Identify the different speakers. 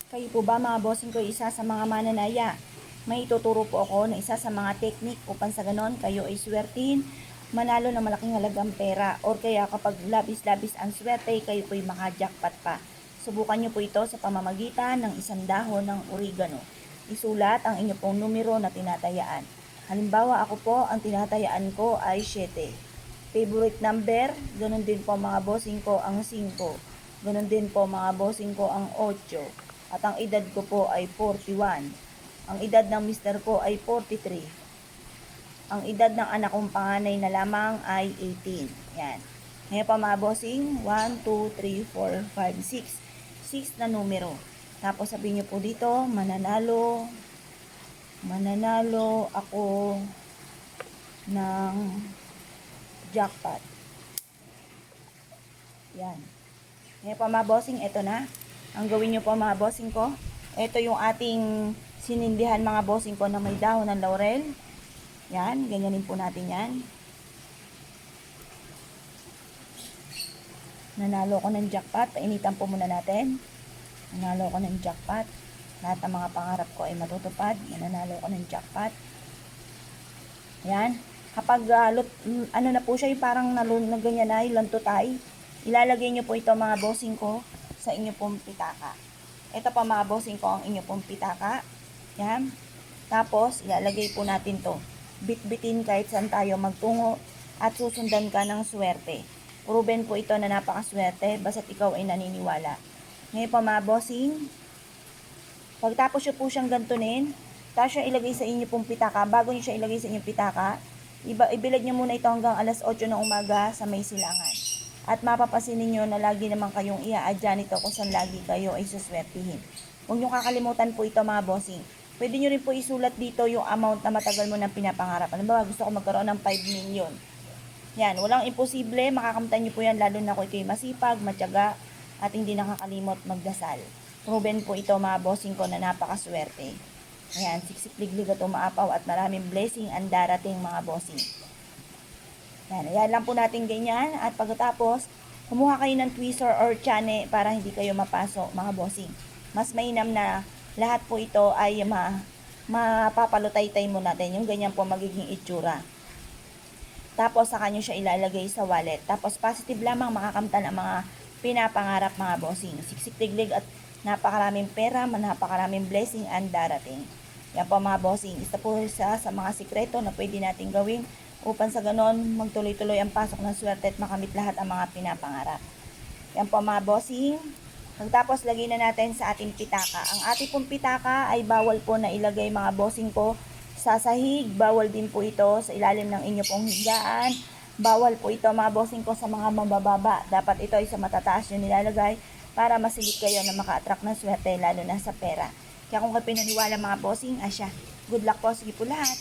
Speaker 1: Kayo po ba mga bossing ko isa sa mga mananaya? May ituturo po ako na isa sa mga technique upang sa ganon kayo ay swertihin, manalo ng malaking halagang pera, or kaya kapag labis-labis ang swerte, kayo po'y maka-jackpot pa. Subukan nyo po ito sa pamamagitan ng isang dahon ng oregano. Isulat ang inyo pong numero na tinatayaan. Halimbawa ako po, ang tinatayaan ko ay 7. Favorite number, ganun din po mga bossing ko ang 5. Ganun din po mga bossing ko ang 8. At ang edad ko po ay 41. Ang edad ng mister ko ay 43. Ang edad ng anak kong panganay na lamang ay 18. Yan. Ngayon pa mga bossing, 1, 2, 3, 4, 5, 6. 6 na numero. Tapos sabihin nyo po dito, mananalo ako ng jackpot. Yan. Ngayon pa mga bossing, ito na. Ang gawin nyo po mga bossing ko, ito yung ating sinindihan mga bossing ko na may dahon ng laurel. Yan, ganyanin po natin yan. Nanalo ko ng jackpot, painitan po muna natin. Nanalo ko ng jackpot. Lahat ng mga pangarap ko ay matutupad. Nanalo ko ng jackpot. Yan. Kapag ano na po siya, yung parang na ganyan na, yung lantutay, ilalagay nyo po ito mga bossing ko sa inyo pong pitaka. Ito pa mga bossing ko ang inyo pong pitaka. Yan. Tapos, ilalagay po natin to. Bit-bitin kahit saan tayo magtungo at susundan ka ng swerte. Proven po ito na napakaswerte basta't ikaw ay naniniwala. Ngayon pa mga bossing, pagtapos nyo po siyang gantunin, tapos siya ilagay sa inyo pong pitaka. Bago nyo siya ilagay sa inyong pitaka, ibilad nyo muna ito hanggang alas 8 ng umaga sa may silangan. At mapapasin ninyo na lagi naman kayong iaadya nito kung saan lagi kayo ay suswertihin. Huwag nyo kakalimutan po ito mga bossing. Pwede nyo rin po isulat dito yung amount na matagal mo nang pinapangarap. Alam ba, gusto ko magkaroon ng 5 million. Yan, walang imposible. Makakamtan nyo po yan lalo na kung kayo masipag, matyaga, at hindi nakakalimot magdasal. Proven po ito mga bossing ko na napakaswerte. Ayan, siksik-liglig at umaapaw at maraming blessing ang darating mga bossing. Yan, ayan lang po natin ganyan. At pagkatapos, kumuha kayo ng tweezer or chane para hindi kayo mapasok mga bossing. Mas mainam na lahat po ito ay mapapalutay-tay mo natin. Yung ganyan po magiging itsura. Tapos saka nyo siya ilalagay sa wallet. Tapos positive lamang makakamtan ang mga pinapangarap mga bossing. Siksik-liglig at napakaraming pera, napakaraming blessing ang darating. Yan po mga bossing. Isa po sa mga sikreto na pwede natin gawin upang sa ganon magtuloy-tuloy ang pasok ng swerte at makamit lahat ang mga pinapangarap. Yan po mga bossing. Pagtapos lagay na natin sa ating pitaka. Ang ating pong pitaka ay bawal po na ilagay mga bossing ko sa sahig. Bawal din po ito sa ilalim ng inyo pong higaan. Bawal po ito mga bossing ko sa mga mabababa. Dapat ito ay sa matataas nyo nilalagay para masilip kayo na maka-attract ng swerte lalo na sa pera. Kaya kung kayo pinaniwala mga bossing, asya. Good luck po. Sige po lahat.